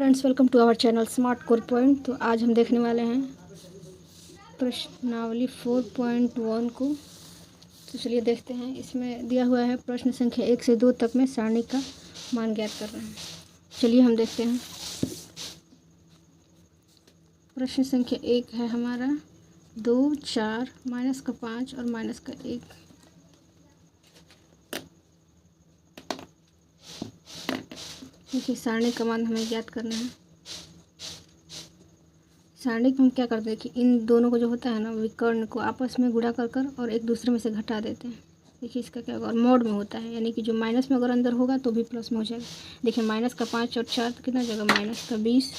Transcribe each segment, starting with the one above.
Friends, welcome to our channel Smart Core Point. तो आज हम देखने वाले हैं प्रश्नावली 4.1 को। तो चलिए देखते हैं। इसमें दिया हुआ है प्रश्न संख्या 1 से 2 तक में सारणी का मान ज्ञात कर रहे हैं। चलिए हम देखते हैं। प्रश्न संख्या 1 है हमारा 2, 4, -5 और -1। देखिए, सारणी का मान हमें ज्ञात करना है। सारणी को हम क्या करते हैं कि इन दोनों को जो होता है ना विकर्ण को आपस में गुणा कर कर और एक दूसरे में से घटा देते हैं। देखिए इसका क्या होगा, और मोड में होता है, यानी कि जो माइनस में अगर अंदर होगा तो भी प्लस में हो जाएगा। देखिए -5 और 4 तो कितना जाएगा, -20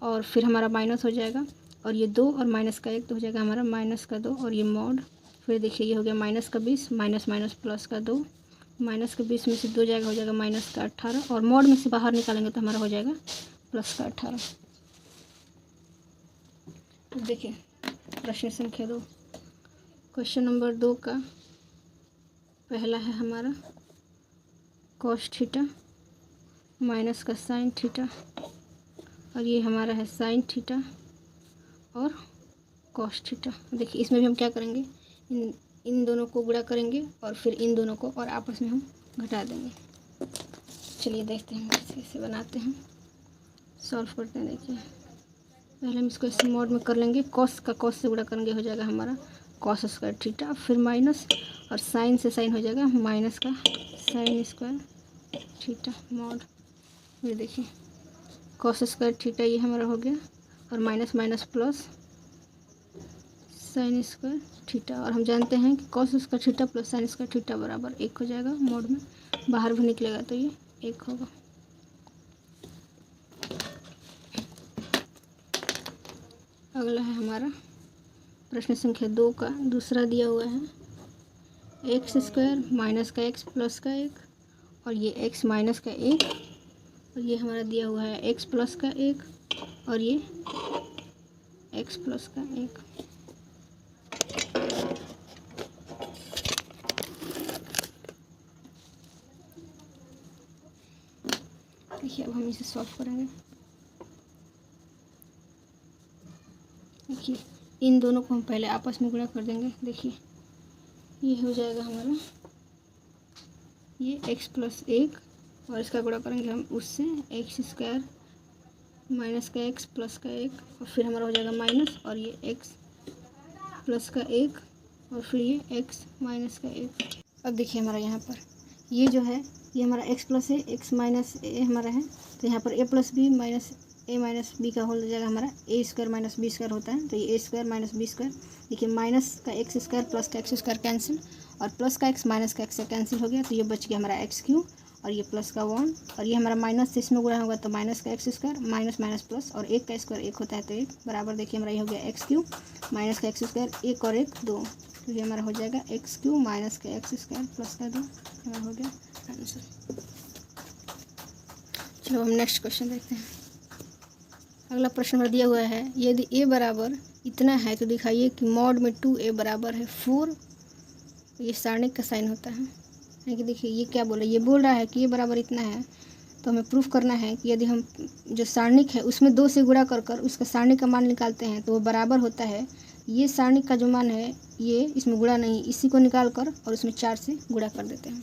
और फिर हमारा माइनस हो जाएगा, और ये 2 और -1 तो हो जाएगा हमारा -2 और ये मोड। फिर देखिए ये हो गया -20 माइनस +2, -20 में से 2 जाएगा, हो जाएगा -18 और मोड में से बाहर निकालेंगे तो हमारा हो जाएगा +18। तो देखिए प्रश्न संख्या 2, क्वेश्चन नंबर 2 का पहला है हमारा cos थीटा माइनस का sin थीटा, और ये हमारा है sin थीटा और cos थीटा। देखिए इसमें भी हम क्या करेंगे, इन दोनों को गुणा करेंगे और फिर इन दोनों को और आपस में हम घटा देंगे। चलिए देखते हैं कैसे बनाते हैं, सॉल्व करते हैं। देखिए पहले हम इसको इस मोड में कर लेंगे। कॉस का कॉस से गुणा करेंगे, हो जाएगा हमारा cos स्क्वायर थीटा, फिर माइनस और साइन से साइन हो जाएगा माइनस का साइन स्क्वायर थीटा मोड। ये देखिए cos स्क्वायर थीटा ये हमारा हो गया, और minus minus plus sine square theta, और हम जानते हैं कि cos square theta plus sine square theta बराबर 1 हो जाएगा। मोड में बाहर भी निकलेगा तो ये 1 होगा। अगला है हमारा प्रश्न संख्या 2 का दूसरा दिया हुआ है x² माइनस का x प्लस का 1, और ये x माइनस का 1, और ये हमारा दिया हुआ है x प्लस का 1 और ये x प्लस का 1। देखिए अब हम इसे सॉल्व करेंगे। देखिए इन दोनों को हम पहले आपस में गुणा कर देंगे। देखिए ये हो जाएगा हमारा ये x प्लस 1, और इसका गुणा करेंगे हम उससे x² माइनस का x प्लस का 1, और फिर हमारा हो जाएगा माइनस, और ये x प्लस का 1 और फिर ये x माइनस का 1। अब देखिए हमारा यहाँ पर ये जो है ये हमारा x प्लस है, x माइनस a हमारा है, तो यहाँ पर a plus B minus a minus B का होल हो जाएगा हमारा a² माइनस b² होता है, तो ये a² माइनस b²। देखिए माइनस का x² प्लस का x² कैंसिल, और प्लस का x माइनस का x से कैंसिल हो गया, तो ये बच गया हमारा x³ और ये प्लस का 1, और ये हमारा माइनस से इसमें गुणा होगा तो माइनस का x² माइनस माइनस प्लस, और 1 का स्क्वायर 1 होता है तो 1 बराबर। देखिए हमारा ये हो गया x³ माइनस का x² 1 और 1 2, तो ये हमारा हो जाएगा x³ माइनस का x² प्लस का 2, हमारा हो गया आंसर। चलो हम नेक्स्ट क्वेश्चन देखते हैं। अगला प्रश्न में दिया हुआ है यदि a बराबर इतना है तो दिखाइए कि मॉड में 2a बराबर है 4। ये सारणी का साइन होता है। यानी कि देखिए ये क्या बोल रहा है, ये बोल रहा है कि ये बराबर इतना है, तो हमें प्रूफ करना है कि यदि हम जो सारणिक है उसमें 2 से गुणा कर कर उसका सारणी का मान निकालते हैं तो वो बराबर होता है ये सारणी का जो मान है, ये इसमें गुणा नहीं, इसी को निकाल कर और उसमें 4 से गुणा कर देते हैं।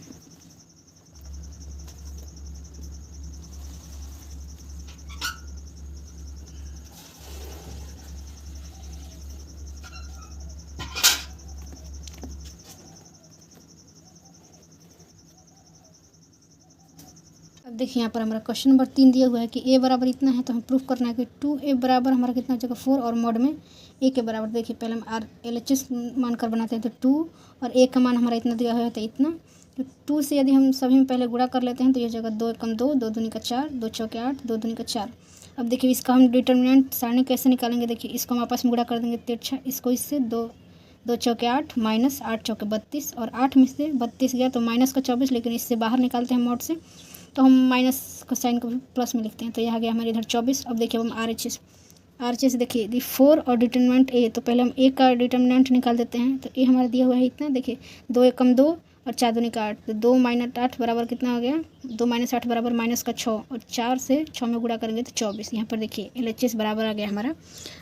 अब देखिए यहाँ पर हमारा क्वेश्चन नंबर 3 दिया हुआ है कि a बराबर इतना है, तो हमें प्रूफ करना है कि 2a बराबर हमारा कितना हो जाएगा 4, और मॉड में a के बराबर। देखिए पहले हम RLHS मान कर बनाते हैं, तो 2 और a का मान हमारा इतना दिया हुआ है, तो इतना। तो 2 से यदि हम सभी में पहले गुणा कर लेते हैं तो ये जगह 2 कम 2, 2 दूनी का 4, 2 चौके 8, 2 दूनी का 4। अब देखिए इसका हम डिटर्मिनेंट सारणी कैसे निकालेंगे। देखिए इसको हम आपस में गुणा कर देंगे, 3 इसको इससे 2 चौके 8 माइनस 8 चौके 32, और 8 में से 32 गया तो माइनस का 24, लेकिन इससे बाहर निकालते हैं मोड से तो हम माइनस का साइन को प्लस में लिखते हैं, तो यह आ गया हमारे इधर 24। अब देखिए हम RHS देखिए यदि 4 और डिटर्मिनेंट a, तो पहले हम a का डिटर्मिनेंट निकाल देते हैं, तो a हमारा दिया हुआ है इतना। देखिए 2 1 कम 2 और 4 दूनी का 8, तो 2 - 8 बराबर कितना हो गया, 2 - 8 बराबर -6, और 4 से 6 में गुणा करेंगे तो 24। यहाँ पर देखिए LHS बराबर आ गया हमारा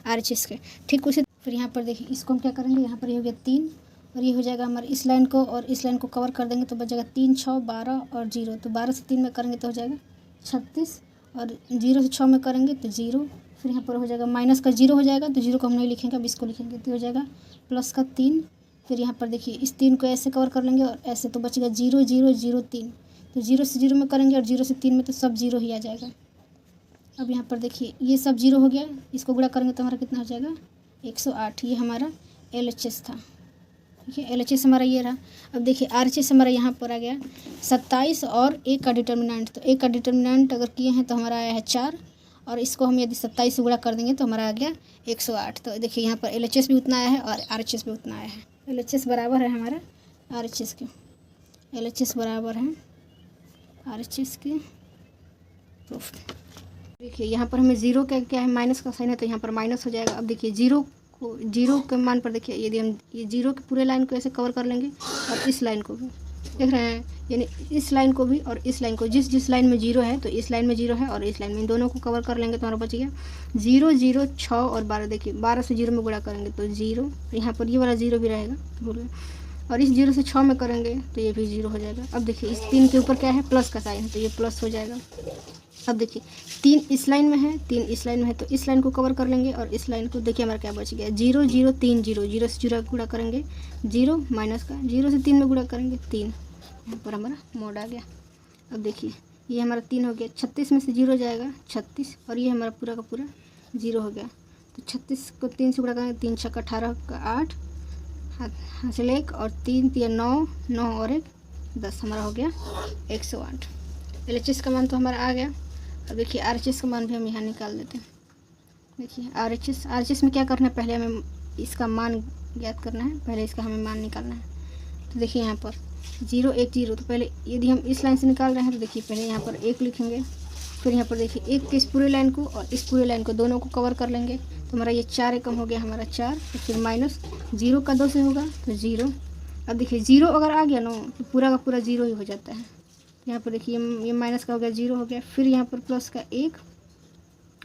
RHS के। ठीक उसी फिर यहाँ पर देखिए इसको हम क्या करेंगे, यहाँ पर ये हो गया 3 और ये हो जाएगा हमारे इस लाइन को और इस लाइन को कवर कर देंगे तो बच जाएगा 3, 6, 12 और 0, तो 12 से 3 में करेंगे तो हो जाएगा 36, और 0 से 6 में करेंगे तो 0, फिर यहाँ पर हो जाएगा माइनस का 0 हो जाएगा, तो 0 को हम नहीं लिखेंगे, अब इसको लिखेंगे तो हो जाएगा प्लस का 3, फिर यहाँ पर देखिए इस 3 को ऐसे कवर कर लेंगे और ऐसे, तो बचेगा 0, 0, 0, 3, तो 0 से 0 में करेंगे और 0 से 3 में तो सब 0 ही आ जाएगा। अब यहाँ पर देखिए ये सब 0 हो गया, इसको गुणा करेंगे तो हमारा कितना हो जाएगा 108। ये हमारा LHS था। ठीक है, LHS हमारा ये रहा। अब देखिए RHS हमारा यहाँ पर आ गया 27 और 1 का डिटर्मिनेंट, तो 1 का डिटर्मिनेंट अगर किए हैं तो हमारा आया है 4, और इसको हम यदि 27 से गुणा कर देंगे तो हमारा आ गया 108। तो देखिए यहाँ पर LHS भी उतना आया है और RHS भी उतना आया है। LHS बराबर है हमारा RHS के, LHS बराबर है RHS के प्रूफ। देखिए यहाँ पर हमें 0 का क्या है, माइनस का साइन है, तो यहाँ पर माइनस हो जाएगा। अब देखिए 0 के मान पर देखिए यदि हम ये 0 के पूरे लाइन को ऐसे कवर कर लेंगे और इस लाइन को भी देख रहे हैं, यानी इस लाइन को भी और इस लाइन को, जिस लाइन में 0 है तो इस लाइन में 0 है और इस लाइन में, इन दोनों को कवर कर लेंगे तो हमारा बच गया 0, 0, 6 और 12। देखिए 12 से 0 में गुणा करेंगे तो 0, यहाँ पर ये वाला 0 भी रहेगा, भूल गए, और इस 0 से 6 में करेंगे तो ये भी 0 हो जाएगा। अब देखिए इस 3 के ऊपर क्या है, प्लस का साइन है, तो ये प्लस हो जाएगा। अब देखिए 3 इस लाइन में है, 3 इस लाइन में है, तो इस लाइन को कवर कर लेंगे और इस लाइन को देखिए हमारा क्या बच गया 0, 0, 3, 0, 0 से 0 गुणा करेंगे 0, माइनस का 0 से 3 में गुणा करेंगे 3, यहाँ पर हमारा मोड आ गया। अब देखिए ये हमारा 3 हो गया, 36 में से 0 जाएगा 36, और ये हमारा पूरा का पूरा 0 हो गया। तो 36 को 3 से गुणा करेंगे, 3 छक्का 18 का 8, हासिल 1 और 3 3 9, 9 और 1 10, हमारा हो गया 108। LHS का मान तो हमारा आ गया। अब देखिए RHS का मान भी हम यहाँ निकाल देते हैं। देखिए RHS में क्या करना है, पहले हमें इसका मान ज्ञात करना है, पहले इसका हमें मान निकालना है। तो देखिए यहाँ पर 0, 1, 0, तो पहले यदि हम इस लाइन से निकाल रहे हैं तो देखिए पहले यहाँ पर 1 लिखेंगे, फिर यहाँ पर देखिए 1 के इस पूरे लाइन को और इस पूरे लाइन को दोनों को कवर कर लेंगे, तो हमारा ये 4 एकम हो गया हमारा 4, तो फिर माइनस 0 का 2 से होगा तो 0। अब देखिए 0 अगर आ गया ना तो पूरा का पूरा 0 ही हो जाता है। यहाँ पर देखिए ये माइनस का हो गया 0 हो गया, फिर यहाँ पर प्लस का 1,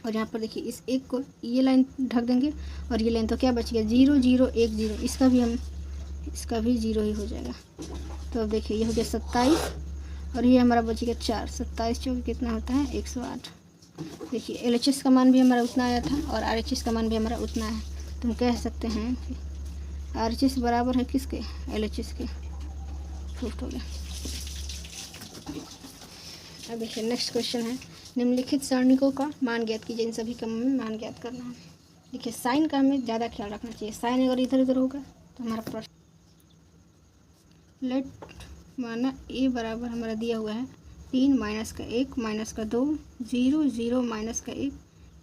और यहाँ पर देखिए इस 1 को ये लाइन ढक देंगे और ये लाइन, तो क्या बच गया 0, 0, 1, 0, इसका भी 0 ही हो जाएगा। तो अब देखिए ये हो गया 27 और ये हमारा बच गया 4, 27 चौके कितना होता है 108। देखिए LHS का मान भी हमारा उतना आया था और RHS का मान भी हमारा उतना है, तो हम कह सकते हैं कि RHS बराबर है किसके, LHS के। प्रूफ हो गया। अब देखिए नेक्स्ट क्वेश्चन है, निम्नलिखित सारणिकों का मान ज्ञात कीजिए, इन सभी का हमें मान ज्ञात करना है। देखिए साइन का हमें ज़्यादा ख्याल रखना चाहिए, साइन अगर इधर उधर होगा तो हमारा प्रश्न, लेट माना A बराबर हमारा दिया हुआ है 3 माइनस का 1 माइनस का 2 0 0 माइनस का 1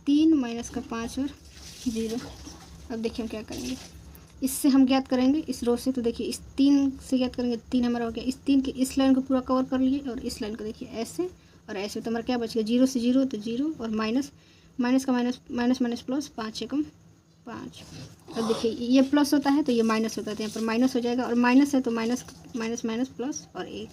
3 माइनस का 5 और 0। अब देखिए हम क्या करेंगे, इससे हम ज्ञात करेंगे इस रो से, तो देखिए इस 3 से ज्ञात करेंगे, 3 हमारा हो गया, इस 3 के इस लाइन को पूरा कवर कर लिए और इस लाइन को देखिए ऐसे और ऐसे, तो हमारा क्या बच गया 0 से 0 तो 0 और माइनस का माइनस प्लस 5 एकम 5। अब देखिए ये प्लस होता है तो ये माइनस होता है, तो यहाँ पर माइनस हो जाएगा, और माइनस है तो माइनस प्लस और 1।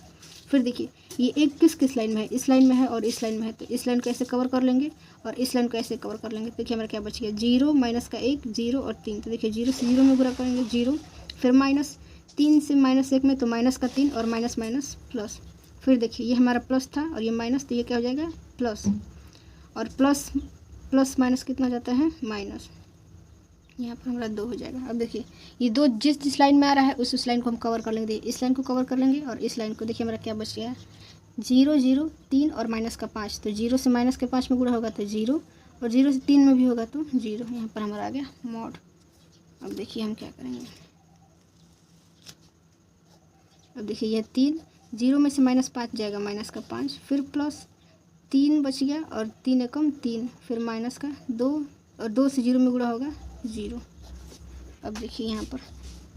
फिर देखिए ये 1 किस लाइन में है, इस लाइन में है और इस लाइन में है, तो इस लाइन को ऐसे कवर कर लेंगे और इस लाइन को ऐसे कवर कर लेंगे। देखिए हमारा क्या बच गया 0 माइनस का 1 0 और 3, तो देखिए 0 से 0 में गुणा करेंगे 0, फिर माइनस 3 से -1 में तो माइनस का 3 और माइनस प्लस, फिर देखिए ये हमारा प्लस था और ये माइनस, तो ये क्या हो जाएगा प्लस, और प्लस माइनस कितना हो जाता है माइनस, यहाँ पर हमारा 2 हो जाएगा। अब देखिए ये 2 जिस लाइन में आ रहा है उस लाइन को हम कवर कर लेंगे, इस लाइन को कवर कर लेंगे और इस लाइन को, देखिए हमारा क्या बच गया 0 0 3 और माइनस का 5, तो 0 से माइनस के 5 में गुणा होगा तो 0 और 0 से 3 में भी होगा तो 0, यहाँ पर हमारा आ गया मॉड। अब देखिए हम क्या करेंगे, अब देखिए यह 3 0 में से -5 जाएगा, माइनस का 5, फिर प्लस 3 बच गया और 3 एकम 3, फिर माइनस का 2 और 2 से 0 में गुणा होगा 0। अब देखिए यहाँ पर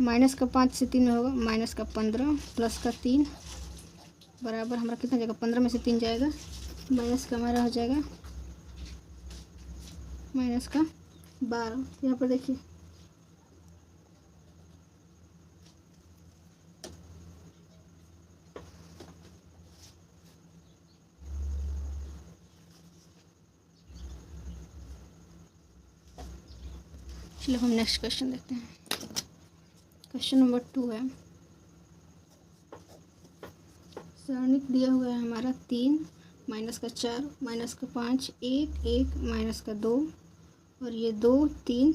माइनस का 5 से 3 में होगा माइनस का 15 प्लस का 3 बराबर हमारा कितना जाएगा 15 में से 3 जाएगा, माइनस का हमारा हो जाएगा माइनस का 12। यहाँ पर देखिए चलो हम नेक्स्ट क्वेश्चन देखते हैं। क्वेश्चन नंबर 2 है, सारणिक दिया हुआ है हमारा 3 माइनस का 4 माइनस का 5 1 1 माइनस का 2 और ये 2 3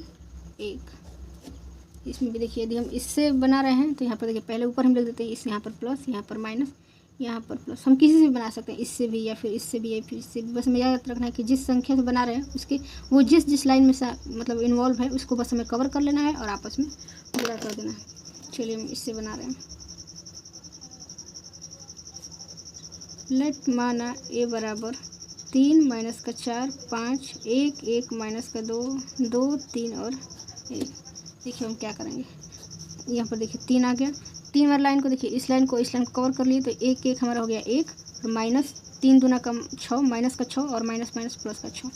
1। इसमें भी देखिए यदि हम इससे बना रहे हैं तो यहाँ पर देखिए पहले ऊपर हम लिख देते हैं इस, यहाँ पर प्लस, यहाँ पर माइनस, यहाँ पर प्लस। हम किसी से भी बना सकते हैं, इससे भी या फिर इससे भी या फिर इससे भी। बस हमें याद रखना है कि जिस संख्या से बना रहे हैं उसके वो जिस लाइन में मतलब इन्वॉल्व है उसको बस हमें कवर कर लेना है और आपस में गुणा कर देना है। चलिए हम इससे बना रहे हैं। लेट माना ए बराबर 3 माइनस का 4 5 1 1 माइनस का 2 2 3 और 1। देखिए हम क्या करेंगे, यहाँ पर देखिए 3 आ गया। 3 वाली लाइन को देखिए इस लाइन को कवर कर लिए तो 1 1 हमारा हो गया 1 और माइनस 3 दूना का 6 माइनस का 6 और माइनस माइनस प्लस का 6।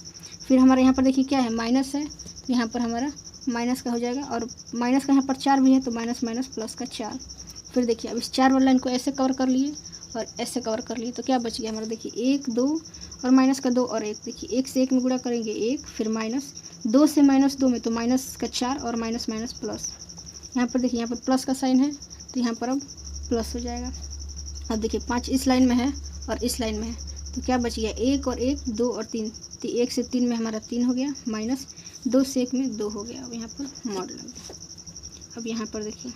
फिर हमारे यहाँ पर देखिए क्या है, माइनस है तो यहाँ पर हमारा माइनस का हो जाएगा और माइनस का यहाँ पर 4 भी है तो माइनस माइनस प्लस का 4। फिर देखिए अब इस 4 वाली लाइन को ऐसे कवर कर लिए और ऐसे कवर कर लिए तो क्या बच गया हमारा, देखिए 1 2 और माइनस का 2 और 1। देखिए 1 से 1 में गुणा करेंगे 1, फिर माइनस 2 से माइनस 2 में तो माइनस का 4 और माइनस माइनस प्लस। यहाँ पर देखिए यहाँ पर प्लस का साइन है तो यहाँ पर अब प्लस हो जाएगा। अब देखिए 5 इस लाइन में है और इस लाइन में है तो क्या बच गया, 1 और 1 2 और 3, 1 से 3 में हमारा 3 हो गया, माइनस 2 से 1 में 2 हो गया। अब यहाँ पर मॉड लग गया। अब यहाँ पर देखिए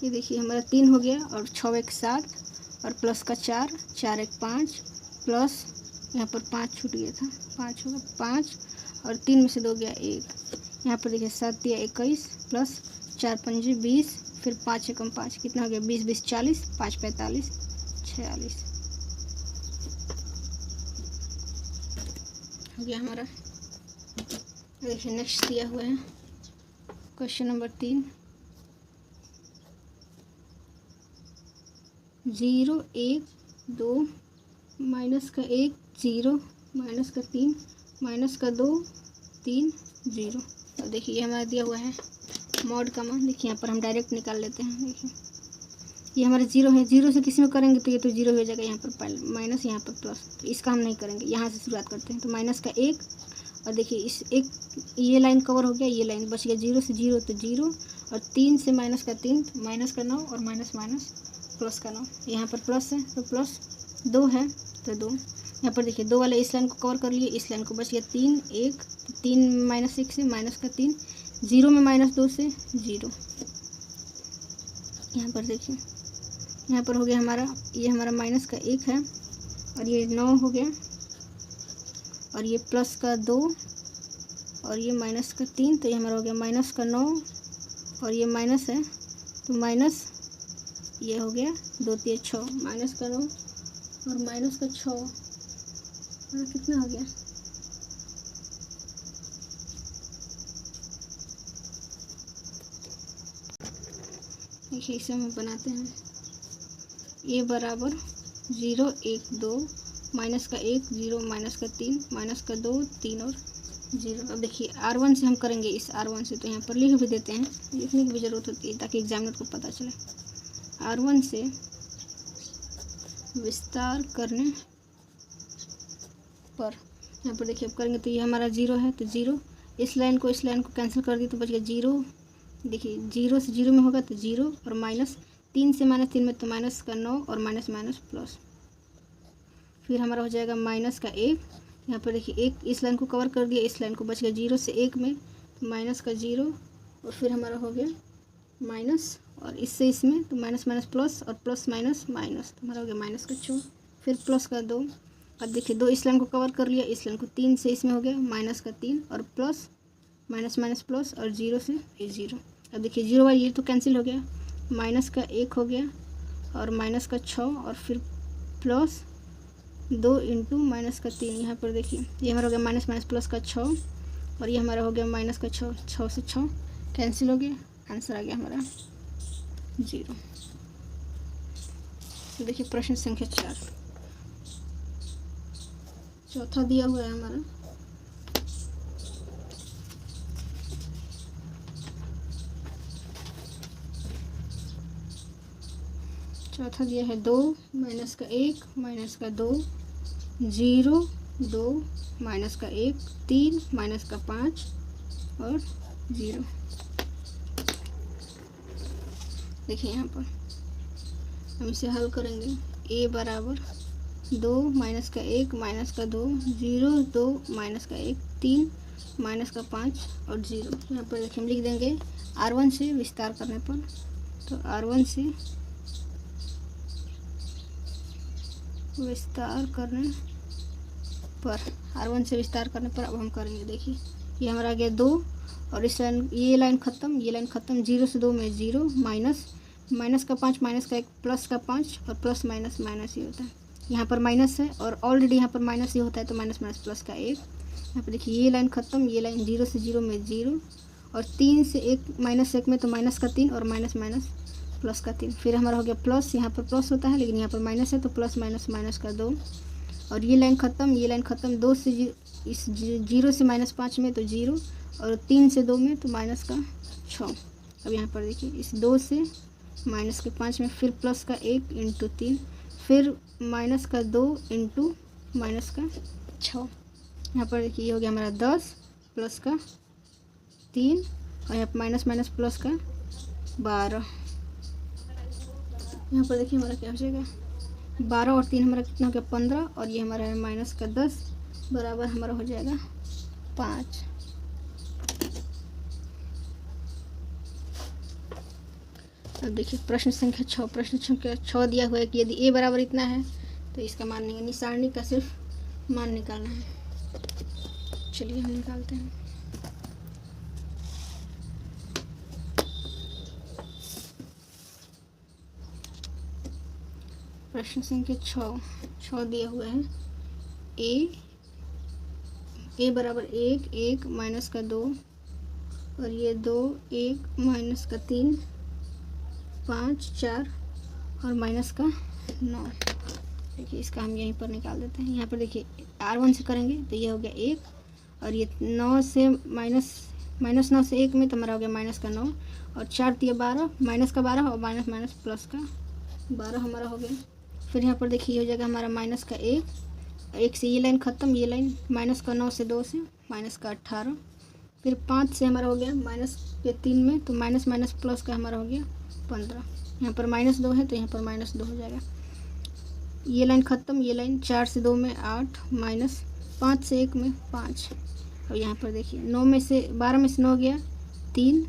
ये देखिए हमारा 3 हो गया और 6 1 7 और प्लस का 4 4 1 5 प्लस यहाँ पर 5 छूट गया था, 5 होगा 5 और 3 में से 2 गया 1। यहाँ पर देखिए 7 दिया 21 प्लस 4 5 20 फिर 5 एकम 5 कितना हो गया 20 20 40 5 45 46 हो गया हमारा। देखिए नेक्स्ट दिया हुआ है क्वेश्चन नंबर 3, 0 1 2 माइनस का 1 0 माइनस का 3 माइनस का 2 3 0। और देखिए ये हमारा दिया हुआ है मॉड का मान। देखिए यहाँ पर हम डायरेक्ट निकाल लेते हैं। देखिए ये हमारा 0 है, 0 से किसी में करेंगे तो ये तो 0 हो जाएगा, यहाँ पर माइनस यहाँ पर प्लस, तो इसका हम नहीं करेंगे, यहाँ से शुरुआत करते हैं। तो माइनस का 1 और देखिए इस एक ये लाइन कवर हो गया, ये लाइन बच गया 0 से 0 तो 0 और 3 से माइनस का 3 माइनस का 9 और माइनस माइनस प्लस का 9। यहाँ पर प्लस है तो प्लस 2 है तो 2। यहाँ पर देखिए 2 वाले इस लाइन को कवर कर लिए, इस लाइन को बच गया 3 1 3 माइनस 1 से माइनस का 3 0 में माइनस 2 से 0। यहाँ पर देखिए यहाँ पर हो गया हमारा, ये हमारा माइनस का 1 है और ये 9 हो गया और ये प्लस का 2 और ये माइनस का 3 तो ये हमारा हो गया माइनस का 9 और ये माइनस है तो माइनस ये हो गया 2 3 6 माइनस का 9 और माइनस का 6 और कितना हो गया, देखिए इसे हम बनाते हैं। ए बराबर 0 1 2 माइनस का 1 0 माइनस का 3 माइनस का 2 3 और 0। अब देखिए R1 से हम करेंगे, इस R1 से तो यहाँ पर लिख भी देते हैं, लिखने की भी ज़रूरत होती है ताकि एग्जामिनर को पता चले। R1 से विस्तार करने पर यहाँ पर देखिए अब करेंगे तो ये हमारा 0 है तो 0, इस लाइन को कैंसिल कर दिए तो बच गया 0। देखिए 0 से 0 में होगा तो 0 और माइनस 3 से माइनस 3 में तो माइनस का 9 और माइनस माइनस प्लस। फिर हमारा हो जाएगा माइनस का 1, यहाँ पर देखिए 1 इस लाइन को कवर कर दिया, इस लाइन को बच गया 0 से 1 में तो माइनस का 0 और फिर हमारा हो गया माइनस और इससे इसमें तो माइनस माइनस प्लस और प्लस माइनस माइनस तो हमारा हो गया माइनस का 4 फिर प्लस का 2। अब देखिए 2 इस लाइन को कवर कर लिया, इस लाइन को 3 से इसमें हो गया माइनस का 3 और प्लस माइनस माइनस प्लस और 0 से 0। अब देखिए 0 वाला ये तो कैंसिल हो गया, माइनस का 1 हो गया और माइनस का 6 और फिर प्लस 2 इंटू माइनस का 3। यहाँ पर देखिए ये हमारा हो गया माइनस माइनस प्लस का 6 और ये हमारा हो गया माइनस का 6 6 से 6 कैंसिल हो गया, आंसर आ गया हमारा 0। तो देखिए प्रश्न संख्या 4 चौथा दिया हुआ है हमारा, चौथा दिया है 2 माइनस का 1 माइनस का 2 0 2 माइनस का 1 3 माइनस का 5 और 0। देखिए यहाँ पर हम इसे हल करेंगे। a बराबर 2 माइनस का 1 माइनस का 2 0 2 माइनस का 1 3 माइनस का 5 और 0। यहाँ पर देखिए हम लिख देंगे r1 से विस्तार करने पर, तो r1 से विस्तार करने पर r1 से विस्तार करने पर अब हम करेंगे। देखिए ये हमारा आ गया 2 और इस लाइन ये लाइन ख़त्म, ये लाइन ख़त्म, 0 से 2 में 0 माइनस का 5 माइनस का 1 प्लस का 5 और प्लस माइनस माइनस ही होता है। यहाँ पर माइनस है और ऑलरेडी यहाँ पर माइनस ही होता है, तो माइनस माइनस प्लस का 1। यहाँ पर देखिए ये लाइन ख़त्म, ये लाइन 0 से 0 में 0 और 3 से 1 माइनस 1 में तो माइनस का 3 और माइनस माइनस प्लस का 3। फिर हमारा हो गया प्लस, यहाँ पर प्लस होता है लेकिन यहाँ पर माइनस है तो प्लस माइनस माइनस का 2 और ये लाइन ख़त्म, ये लाइन ख़त्म, 2 से इस 0 से माइनस 5 में तो 0 और 3 से 2 में तो माइनस का 6। अब यहाँ पर देखिए इस 2 से माइनस के 5 में फिर प्लस का 1 इंटू 3 फिर माइनस का 2 इंटू माइनस का 6। यहाँ पर देखिए ये हो गया हमारा 10 प्लस का 3 और यहाँ पर माइनस माइनस प्लस का 12। यहाँ पर देखिए हमारा क्या हो जाएगा 12 और 3 हमारा कितना हो गया 15 और ये हमारा है माइनस का 10 बराबर हमारा हो जाएगा 5। अब देखिए प्रश्न संख्या 6, प्रश्न संख्या 6 दिया हुआ है कि यदि a बराबर इतना है तो इसका मान नहीं, यानी सारणी का सिर्फ मान निकालना है। चलिए हम निकालते हैं। प्रश्न संख्या 6 दिया हुआ है a बराबर 1 1 माइनस का 2 और ये 2 1 माइनस का 3 5 4 और माइनस का 9। देखिए इसका हम यहीं पर निकाल देते हैं। यहाँ पर देखिए r1 से करेंगे तो ये हो गया 1 और ये 9 से माइनस 9 से 1 में तो हमारा हो गया माइनस का 9 और 4 दिया 12 माइनस का 12 और माइनस माइनस प्लस का 12 हमारा हो गया। फिर यहाँ पर देखिए हो जाएगा हमारा माइनस का 1 से ये लाइन ख़त्म, ये लाइन माइनस का 9 से 2 से माइनस का 18 फिर 5 से हमारा हो गया माइनस के 3 में तो माइनस माइनस प्लस का हमारा हो गया 15। यहाँ पर माइनस 2 है तो यहाँ पर माइनस 2 हो जाएगा। ये लाइन ख़त्म, ये लाइन 4 से 2 में 8 माइनस 5 से 1 में 5 और यहाँ पर देखिए 9 में से 12 में से 9 गया 3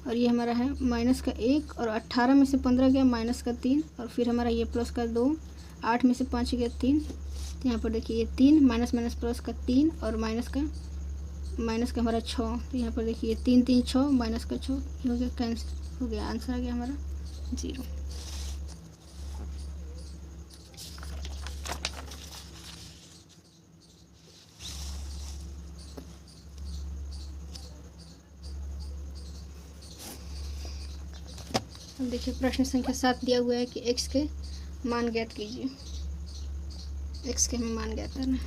और ये हमारा है माइनस का 1 और 18 में से 15 गया माइनस का 3 और फिर हमारा ये प्लस का 2 8 में से 5 गया 3। तो यहाँ पर देखिए ये 3 माइनस माइनस प्लस का 3 और माइनस का हमारा 6। तो यहाँ पर देखिए 3 3 6 माइनस का 6 हो गया, कैंसिल हो गया, आंसर आ गया हमारा 0। अब देखिए प्रश्न संख्या 7 दिया हुआ है कि x के मान ज्ञात कीजिए। x के हमें मान ज्ञात करना है।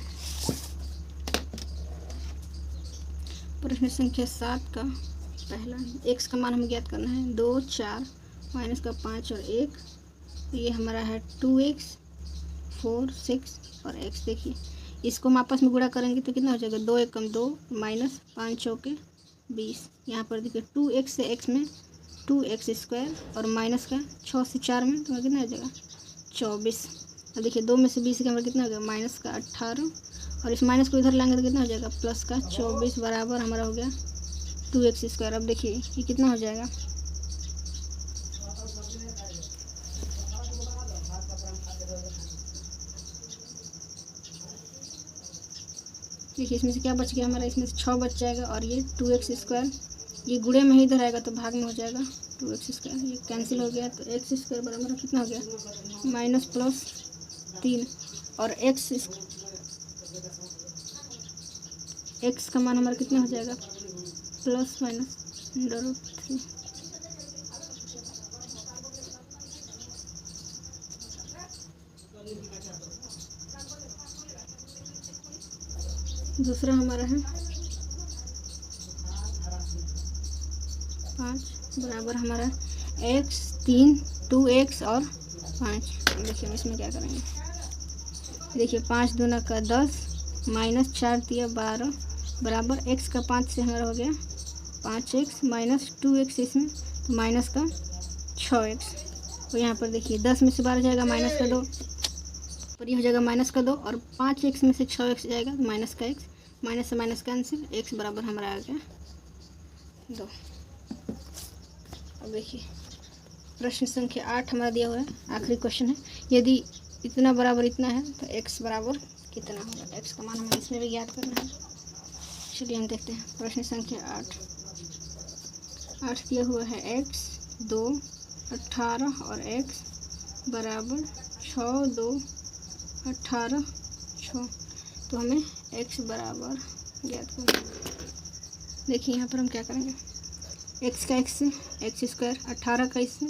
प्रश्न संख्या 7 का पहला x का मान हमें ज्ञात करना है 2 4 माइनस का 5 और 1। तो ये हमारा है 2x 4 6 और x। देखिए इसको हम आपस में गुणा करेंगे तो कितना हो जाएगा 2 1 कम 2 माइनस 5 चौके 20। यहाँ पर देखिए 2x से x में 2x स्क्वायर और माइनस का 6 से 4 में तो कितना हो जाएगा 24। अब देखिए 2 में से 20 का हमारा कितना हो गया माइनस का 18 और इस माइनस को इधर लाएंगे तो कितना हो जाएगा प्लस का 24 बराबर हमारा हो गया 2x स्क्वायर। अब देखिए ये कितना हो जाएगा देखिए इसमें से क्या बच गया हमारा, इसमें से 6 बच जाएगा और ये 2x स्क्वायर ये गुणे में ही इधर आएगा तो भाग में हो जाएगा 2x स्क्वायर, ये कैंसिल हो गया। तो x स्क्वायर बराबर कितना हो गया माइनस प्लस 3 और x का मान हमारा कितना हो जाएगा प्लस माइनस √3। दूसरा हमारा है 5 बराबर हमारा x 3 2x और 5। देखिए हम इसमें क्या करेंगे, देखिए 5 दूना का 10 माइनस 4 दिया 12 बराबर x का 5 से हमारा हो गया 5x माइनस 2x इसमें, तो माइनस का 6x। तो यहाँ पर देखिए 10 में से 12 जाएगा माइनस का 2, पर ये हो जाएगा माइनस का 2, और 5x में से 6x जाएगा तो माइनस का x, माइनस से माइनस कैंसिल, x बराबर हमारा आ गया 2। अब देखिए प्रश्न संख्या 8 हमारा दिया हुआ है, आखिरी क्वेश्चन है। यदि इतना बराबर इतना है तो x बराबर कितना होगा, x का मान हमें इसमें भी ज्ञात करना है। चलिए हम देखते हैं प्रश्न संख्या 8 दिया हुआ है x 2 18 और x बराबर 6 2 18 6, तो हमें x बराबर ज्ञात करना है। देखिए यहाँ पर हम क्या करेंगे, x का x से एक्स स्क्वायर, 18 का इससे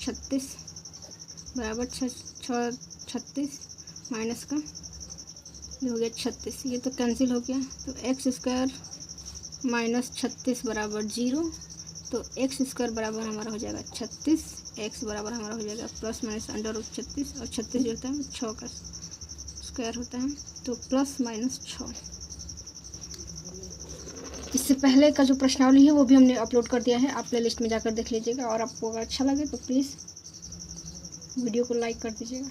36 बराबर 36 माइनस का ये हो गया 36, ये तो कैंसिल हो गया, तो एक्स स्क्वायर माइनस 36 बराबर 0, तो एक्स स्क्वायर बराबर हमारा हो जाएगा 36, एक्स बराबर हमारा हो जाएगा प्लस माइनस अंडर रूट 36, और 36 जो होता है 6 का स्क्वायर होता है, तो प्लस माइनस 6। इससे पहले का जो प्रश्नावली है वो भी हमने अपलोड कर दिया है, आप प्ले लिस्ट में जाकर देख लीजिएगा, और आपको अगर अच्छा लगे तो प्लीज़ वीडियो को लाइक कर दीजिएगा।